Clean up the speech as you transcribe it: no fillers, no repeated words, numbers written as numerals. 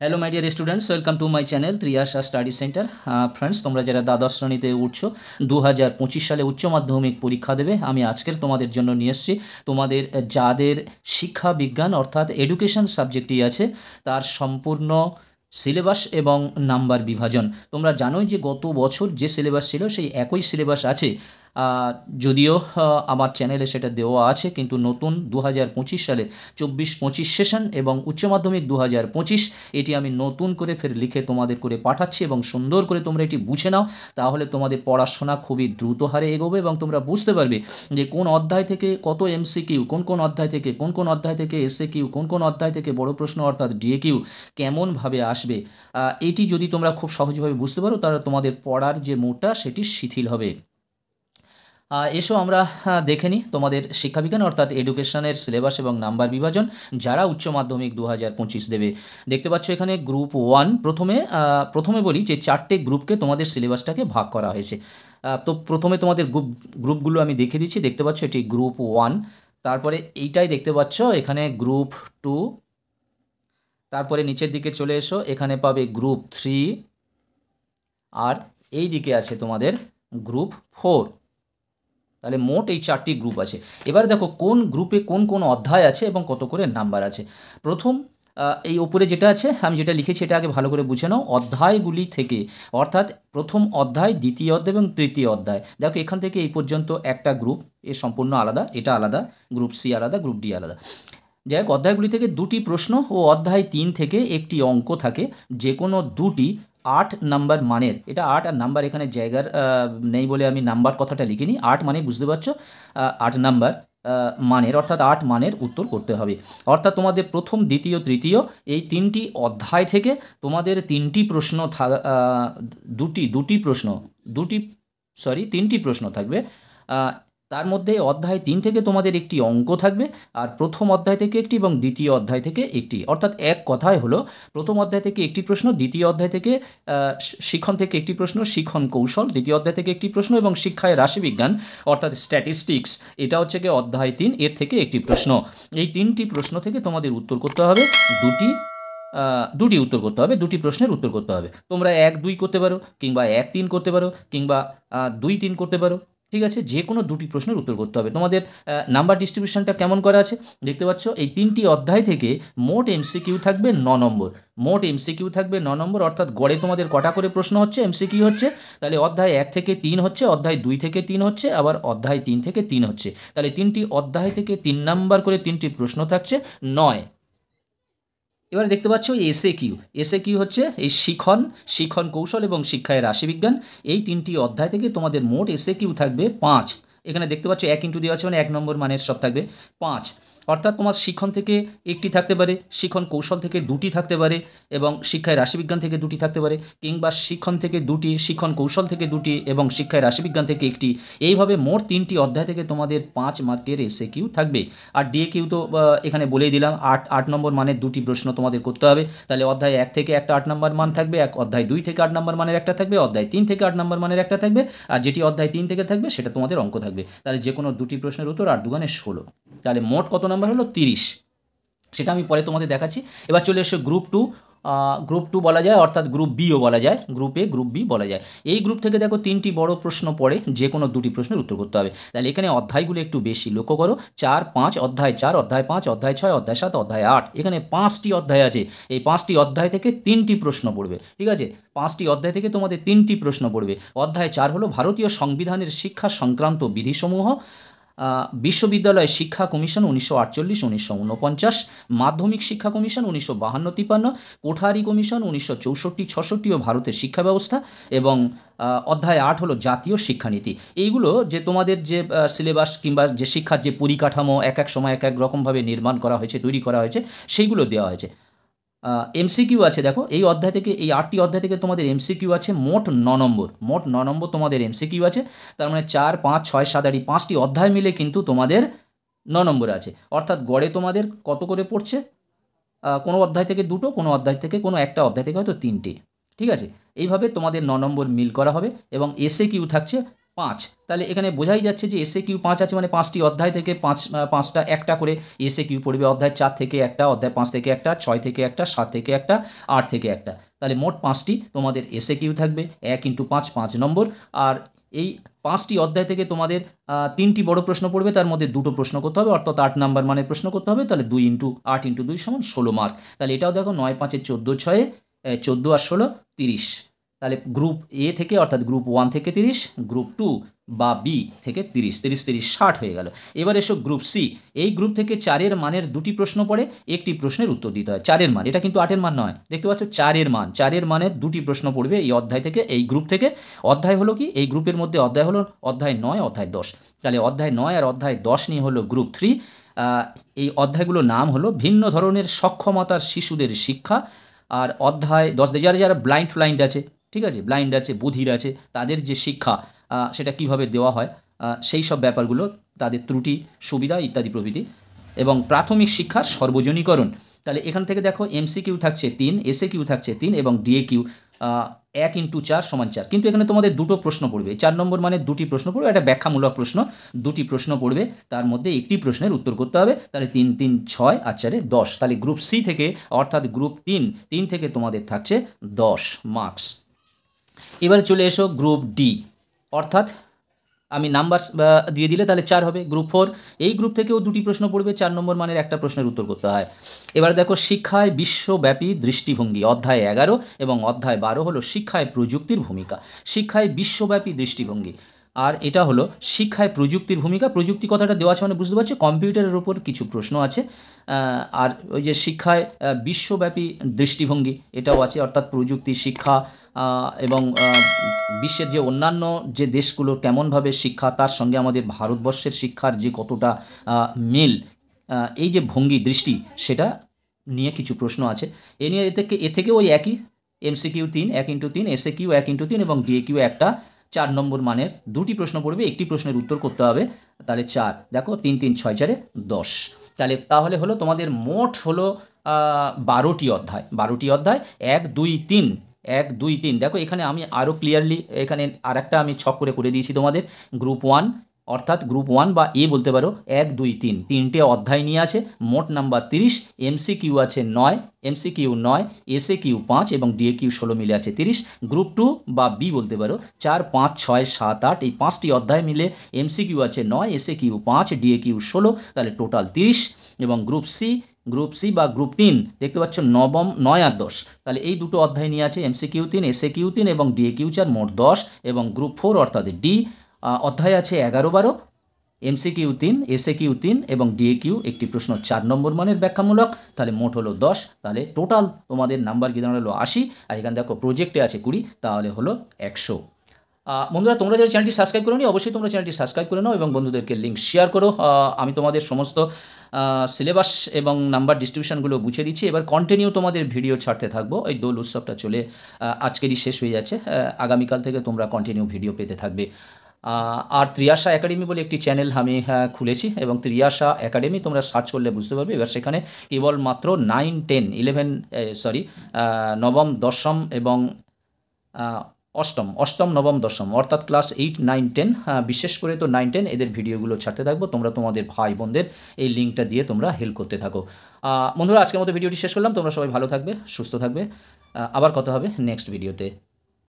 Hello my dear students, welcome to my channel Triyasha study centre. Friends, তোমরা যারা দ্বাদশ শ্রেণীতে উঠছো 2025 সালে উচ্চ মাধ্যমিক পরীক্ষা দেবে, আমি আজকের তোমাদের জন্য নিয়ে এসেছি তোমাদের যাদের শিক্ষা বিজ্ঞান অর্থাৎ এডুকেশন সাবজেক্টটি আছে তার সম্পূর্ণ সিলেবাস এবং নাম্বার বিভাজন। তোমরা জানোই যে গত বছর যে সিলেবাস ছিল সেই একই সিলেবাস আছে, যদিও আমার চ্যানেলে সেটা দেওয়া আছে, কিন্তু নতুন 2025 সালে 24-25 সেশন এবং উচ্চ মাধ্যমিক 2025 এটি আমি নতুন করে ফের লিখে তোমাদের করে পাঠাচ্ছি এবং সুন্দর করে তোমরা এটি বুঝে নাও, তাহলে তোমাদের পড়াশোনা খুবই দ্রুত হারে এগোবে এবং তোমরা বুঝতে পারবে যে কোন অধ্যায় থেকে কত এমসিকিউ, কোন অধ্যায় থেকে কোন অধ্যায় থেকে এসএকিউ, কোন অধ্যায় থেকে বড় প্রশ্ন অর্থাৎ ডিএকিউ কেমনভাবে আসবে। এটি যদি তোমরা খুব সহজভাবে বুঝতে পারো তাহলে তোমাদের পড়ার যে মোডটা সেটি শিথিল হবে। এসো আমরা দেখে নিই তোমাদের শিক্ষাবিজ্ঞান অর্থাৎ এডুকেশনের সিলেবাস এবং নাম্বার বিভাজন যারা উচ্চ মাধ্যমিক 2025 দেবে। দেখতে পাচ্ছ এখানে গ্রুপ 1, প্রথমে বলি যে 4টে গ্রুপকে তোমাদের সিলেবাসটাকে ভাগ করা হয়েছে। তো প্রথমে তোমাদের গ্রুপগুলো আমি দেখে দিচ্ছি। দেখতে পাচ্ছ এটি গ্রুপ 1, তারপরে এইটাই দেখতে পাচ্ছ এখানে গ্রুপ 2, তারপরে নিচের দিকে চলে এসো, এখানে পাবে গ্রুপ 3, আর এই দিকে আছে তোমাদের গ্রুপ 4। তাহলে মোট এই 4টি গ্রুপ আছে। এবার দেখো কোন গ্রুপে কোন অধ্যায় আছে এবং কত করে নাম্বার আছে। প্রথম এই ওপরে যেটা আছে আমি যেটা লিখেছি এটা আগে ভালো করে বুঝে নাও। অধ্যায়গুলি থেকে অর্থাৎ প্রথম অধ্যায়, দ্বিতীয় অধ্যায় এবং তৃতীয় অধ্যায়, দেখো এখান থেকে এই পর্যন্ত একটা গ্রুপ, এ সম্পূর্ণ আলাদা, এটা আলাদা, গ্রুপ সি আলাদা, গ্রুপ ডি আলাদা। যাই হোক, অধ্যায়গুলি থেকে 2টি প্রশ্ন ও অধ্যায় 3 থেকে একটি অঙ্ক থাকে, যে কোনো 2টি 8 নাম্বার মানের। এটা 8 আর নাম্বার এখানে জায়গার নেই বলে আমি নাম্বার কথাটা লিখিনি। 8 মানে বুঝতে পারছো 8 নাম্বার মানের, অর্থাৎ 8 মানের উত্তর করতে হবে। অর্থাৎ তোমাদের প্রথম, দ্বিতীয়, তৃতীয় এই 3টি অধ্যায় থেকে তোমাদের 3টি প্রশ্ন 3টি প্রশ্ন থাকবে। তার মধ্যে অধ্যায় 3 থেকে তোমাদের একটি অঙ্ক থাকবে, আর প্রথম অধ্যায় থেকে একটি এবং দ্বিতীয় অধ্যায় থেকে একটি। অর্থাৎ এক কথায় হলো প্রথম অধ্যায় থেকে একটি প্রশ্ন, দ্বিতীয় অধ্যায় থেকে শিক্ষণ থেকে একটি প্রশ্ন, শিক্ষণ কৌশল দ্বিতীয় অধ্যায় থেকে একটি প্রশ্ন, এবং শিক্ষায় রাশিবিজ্ঞান অর্থাৎ স্ট্যাটিস্টিক্স এটা হচ্ছে কি অধ্যায় 3 এর থেকে একটি প্রশ্ন। এই 3টি প্রশ্ন থেকে তোমাদের উত্তর করতে হবে দুটি উত্তর করতে হবে, 2টি প্রশ্নের উত্তর করতে হবে। তোমরা 1-2 করতে পারো, কিংবা 1-3 করতে পারো, কিংবা 2-3 করতে পারো, ঠিক আছে। যে কোনো 2টি প্রশ্নের উত্তর করতে হবে। তোমাদের নাম্বার ডিস্ট্রিবিউশনটা কেমন করা আছে দেখতে পাচ্ছ। এই 3টি অধ্যায় থেকে মোট এমসিকিউ থাকবে 9 নম্বর। মোট এমসিকিউ থাকবে 9 নম্বর, অর্থাৎ গড়ে তোমাদের কটা করে প্রশ্ন হচ্ছে, এমসিকিউ হচ্ছে। তাহলে অধ্যায় 1 থেকে 3 হচ্ছে, অধ্যায় 2 থেকে 3 হচ্ছে, আবার অধ্যায় 3 থেকে 3 হচ্ছে। তাহলে 3টি অধ্যায় থেকে 3 নাম্বার করে 3টি প্রশ্ন থাকছে, 9। এবারে দেখতে পাচ্ছ এসএকিউ হচ্ছে এই শিক্ষণ কৌশল এবং শিক্ষায় রাশিবিজ্ঞান এই 3টি অধ্যায় থেকে তোমাদের মোট এসএকিউ থাকবে 5। এখানে দেখতে পাচ্ছ 1 ইন্টু দেওয়া আছে, মানে 1 নম্বর মানের সব থাকবে 5। অর্থাৎ তোমার শিক্ষণ থেকে একটি থাকতে পারে, শিক্ষণ কৌশল থেকে 2টি থাকতে পারে, এবং শিক্ষায় রাশিবিজ্ঞান থেকে 2টি থাকতে পারে, কিংবা শিক্ষণ থেকে 2টি, শিক্ষণ কৌশল থেকে 2টি এবং শিক্ষায় রাশিবিজ্ঞান থেকে একটি। এইভাবে মোট 3টি অধ্যায় থেকে তোমাদের 5 মার্কের এসএকিউ থাকবে। আর ডিএকিউ তো এখানে বলেই দিলাম, 8 নম্বর মানের 2টি প্রশ্ন তোমাদের করতে হবে। তাহলে অধ্যায় 1 থেকে একটা 8 নম্বর মান থাকবে, অধ্যায় 2 থেকে 8 নম্বর মানের একটা থাকবে, অধ্যায় 3 থেকে 8 নম্বর মানের একটা থাকবে, আর যেটি অধ্যায় 3 থেকে থাকবে সেটা তোমাদের অঙ্ক থাকবে। তাহলে যে কোনো 2টি প্রশ্নের উত্তর 8 দুগুণে 16। তাহলে মোট কত নাম্বার হলো 30, সেটা আমি পরে তোমাদের দেখাচ্ছি। এবার চলে এসো গ্রুপ 2 বলা যায়, অর্থাৎ গ্রুপ বিও বলা যায়, গ্রুপ এ গ্রুপ বি বলা যায়। এই গ্রুপ থেকে দেখো 3টি বড় প্রশ্ন পড়ে, যে কোনো 2টি প্রশ্নের উত্তর করতে হবে। তাহলে এখানে অধ্যায়গুলো একটু বেশি লক্ষ্য করো, 4, 5, অধ্যায় 4, অধ্যায় 5, অধ্যায় 6, অধ্যায় 7, অধ্যায় 8। এখানে 5টি অধ্যায় আছে। এই 5টি অধ্যায় থেকে 3টি প্রশ্ন পড়বে, ঠিক আছে। 5টি অধ্যায় থেকে তোমাদের 3টি প্রশ্ন পড়বে। অধ্যায় 4 হলো ভারতীয় সংবিধানের শিক্ষা সংক্রান্ত বিধিসমূহ, বিশ্ববিদ্যালয় শিক্ষা কমিশন 1948-1949, মাধ্যমিক শিক্ষা কমিশন 1952-53, কোঠারি কমিশন 1964-66 ও ভারতের শিক্ষা ব্যবস্থা, এবং অধ্যায় 8 হলো জাতীয় শিক্ষানীতি। এইগুলো যে তোমাদের যে সিলেবাস কিংবা যে শিক্ষার যে পরিকাঠামো এক এক সময় এক এক রকমভাবে নির্মাণ করা হয়েছে, তৈরি করা হয়েছে, সেইগুলো দেওয়া হয়েছে। এমসিকিউ আছে দেখো, এই অধ্যায় থেকে, এই 8টি অধ্যায় থেকে তোমাদের এমসিকিউ আছে মোট 9 নম্বর। মোট 9 নম্বর তোমাদের এমসিকিউ আছে। তার মানে 4, 5, 6, 7, 8 5টি অধ্যায় মিলে কিন্তু তোমাদের 9 নম্বর আছে। অর্থাৎ গড়ে তোমাদের কত করে পড়ছে, কোনো অধ্যায় থেকে 2টো, কোনো অধ্যায় থেকে, কোনো একটা অধ্যায় থেকে হয়তো 3টে, ঠিক আছে। এইভাবে তোমাদের 9 নম্বর মিল করা হবে, এবং এসএকিউ থাকছে 5, তাহলে এখানে বোঝাই যাচ্ছে যে এসএ কিউ 5 আছে, মানে 5টি অধ্যায় থেকে পাঁচটা একটা করে এসএ কিউ পড়বে। অধ্যায় 4 থেকে একটা, অধ্যায় 5 থেকে একটা, 6 থেকে একটা, 7 থেকে একটা, 8 থেকে একটা। তাহলে মোট 5টি তোমাদের এসএ কিউ থাকবে। 1 × 5 5 নম্বর। আর এই 5টি অধ্যায় থেকে তোমাদের 3টি বড় প্রশ্ন পড়বে, তার মধ্যে 2টো প্রশ্ন করতে হবে, অর্থাৎ 8 নাম্বার মানের প্রশ্ন করতে হবে। তাহলে 2 × 8 × 2 = 16 মার্ক। তাহলে এটাও দেখো 9 5 14, 6 14 আর 16 30। তাহলে গ্রুপ এ থেকে অর্থাৎ গ্রুপ 1 থেকে 30, গ্রুপ 2 বা বি থেকে 30, 30 30 60 হয়ে গেল। এবার এসো গ্রুপ সি। এই গ্রুপ থেকে 4-এর মানের 2টি প্রশ্ন পড়ে, একটি প্রশ্নের উত্তর দিতে হয়। 4-এর মান, এটা কিন্তু 8-এর মান নয়, দেখতে পাচ্ছ 4-এর মানের 2টি প্রশ্ন পড়বে এই অধ্যায় থেকে, এই গ্রুপ থেকে। অধ্যায় হলো কি, এই গ্রুপের মধ্যে অধ্যায় হলো অধ্যায় 9, অধ্যায় 10। তাহলে অধ্যায় 9 আর অধ্যায় 10 নিয়ে হলো গ্রুপ 3। এই অধ্যায়গুলোর নাম হলো ভিন্ন ধরনের সক্ষমতার শিশুদের শিক্ষা। আর অধ্যায় 10, যারা ব্লাইন্ড আছে, ঠিক আছে, ব্লাইন্ড আছে, বধির আছে, তাদের যে শিক্ষা সেটা কিভাবে দেওয়া হয়, সেই সব ব্যাপারগুলো, তাদের ত্রুটি সুবিধা ইত্যাদি প্রভৃতি, এবং প্রাথমিক শিক্ষার সর্বজনীকরণ। তাহলে এখান থেকে দেখো এমসিকিউ থাকছে 3, এসএ কিউ থাকছে 3 এবং ডিএ কিউ 1 × 4 = 4। কিন্তু এখানে তোমাদের 2টো প্রশ্ন পড়বে, 4 নম্বর মানে 2টি প্রশ্ন পড়বে, একটা ব্যাখ্যামূলক প্রশ্ন, 2টি প্রশ্ন পড়বে, তার মধ্যে একটি প্রশ্নের উত্তর করতে হবে। তাহলে 3 3 6 আর 4 10। তাহলে গ্রুপ সি থেকে অর্থাৎ গ্রুপ 3 থেকে তোমাদের থাকছে 10 মার্কস। এবার চলে এসো গ্রুপ ডি, অর্থাৎ আমি নাম্বার দিয়ে দিলে তাহলে 4 হবে। গ্রুপ 4, এই গ্রুপ থেকেও 2টি প্রশ্ন পড়বে, 4 নম্বর মানের একটা প্রশ্নের উত্তর করতে হয়। এবার দেখো শিক্ষায় বিশ্বব্যাপী দৃষ্টিভঙ্গি, অধ্যায় 11 এবং অধ্যায় 12 হলো শিক্ষায় প্রযুক্তির ভূমিকা। শিক্ষায় বিশ্বব্যাপী দৃষ্টিভঙ্গি, আর এটা হলো শিক্ষায় প্রযুক্তির ভূমিকা। প্রযুক্তি কথাটা দেওয়া আছে মানে বুঝতে পারছো কম্পিউটারের উপর কিছু প্রশ্ন আছে। আর ওই যে শিক্ষায় বিশ্বব্যাপী দৃষ্টিভঙ্গি এটাও আছে, অর্থাৎ প্রযুক্তি শিক্ষা এবং বিশ্বের যে অন্যান্য যে দেশগুলোর কেমনভাবে শিক্ষা, তার সঙ্গে আমাদের ভারতবর্ষের শিক্ষার যে কতটা মিল, এই যে ভঙ্গি দৃষ্টি, সেটা নিয়ে কিছু প্রশ্ন আছে। এ থেকে ওই একই এমসিকিউ 3, 1 × 3, এসএ কিউ 1 × 3 এবং ডিএ কিউ একটা 4 নম্বর মানের 2টি প্রশ্ন পড়বে, একটি প্রশ্নের উত্তর করতে হবে। তাহলে 4, দেখো 3 3 6 4 10। তাহলে হলো তোমাদের মোট হলো 12টি অধ্যায়। 12টি অধ্যায় 1 2 3, 1 2 3। দেখো এখানে আমি আরও ক্লিয়ারলি এখানে আরেকটা আমি ছক করে দিয়েছি তোমাদের। গ্রুপ 1 অর্থাৎ গ্রুপ 1 বা এ বলতে পারো, 1 2 3, 3টে অধ্যায় নিয়ে আছে, মোট নাম্বার 30, এমসিকিউ আছে 9, এমসিকিউ 9, এসএ কিউ 5 এবং ডিএ কিউ 16 মিলে আছে 30। গ্রুপ 2 বা বি বলতে পারো, 4 5 6 7 8, এই 5টি অধ্যায় মিলে এমসিকিউ আছে 9, এসএ কিউ 5, ডিএ কিউ 16, তাহলে টোটাল 30। এবং গ্রুপ সি বা গ্রুপ 3 দেখতে পাচ্ছ 9 আর 10, তাহলে এই দুটো অধ্যায় নিয়ে আছে, এমসিকিউ 3, এসএ কিউ 3 এবং ডিএ কিউ 4, মোট 10। এবং গ্রুপ 4 অর্থাৎ ডি অধ্যায় আছে 11 12, এমসিকিউ 3, এসএ কিউ 3 এবং ডিএ কিউ একটি প্রশ্ন 4 নম্বর মানের ব্যাখ্যামূলক। তাহলে মোট হলো 10। তাহলে টোটাল তোমাদের নাম্বার কি দাঁড়ালো 80। আর এখানে দেখো প্রজেক্টে আছে 20, তাহলে হলো 100। বন্ধুরা, তোমরা যারা চ্যানেলটি সাবস্ক্রাইব করো নি, অবশ্যই তোমরা চ্যানেলটি সাবস্ক্রাইব করে নাও এবং বন্ধুদেরকে লিঙ্ক শেয়ার করো। আমি তোমাদের সমস্ত সিলেবাস এবং নাম্বার ডিস্ট্রিবিউশনগুলো বুঝিয়ে দিচ্ছি। এবার কন্টিনিউ তোমাদের ভিডিও ছাড়তে থাকবো। এই দোল উৎসবটা চলে আজকেরই শেষ হয়ে যাচ্ছে, আগামীকাল থেকে তোমরা কন্টিনিউ ভিডিও পেতে থাকবে। আর ত্রিয়াশা একাডেমি বলে একটি চ্যানেল আমি খুলেছি, এবং ত্রিয়াশা একাডেমি তোমরা সার্চ করলে বুঝতে পারবে। এবার সেখানে কেবলমাত্র 9 10 11 নবম দশম এবং অষ্টম নবম দশম অর্থাৎ ক্লাস 8 9 10, বিশেষ করে তো 9 10 এদের ভিডিওগুলো ছাড়তে থাকবো। তোমরা তোমাদের ভাই বোনদের এই লিঙ্কটা দিয়ে তোমরা হেল্প করতে থাকো। বন্ধুরা, আজকের মতো ভিডিওটি শেষ করলাম। তোমরা সবাই ভালো থাকবে, সুস্থ থাকবে। আবার কথা হবে নেক্সট ভিডিওতে।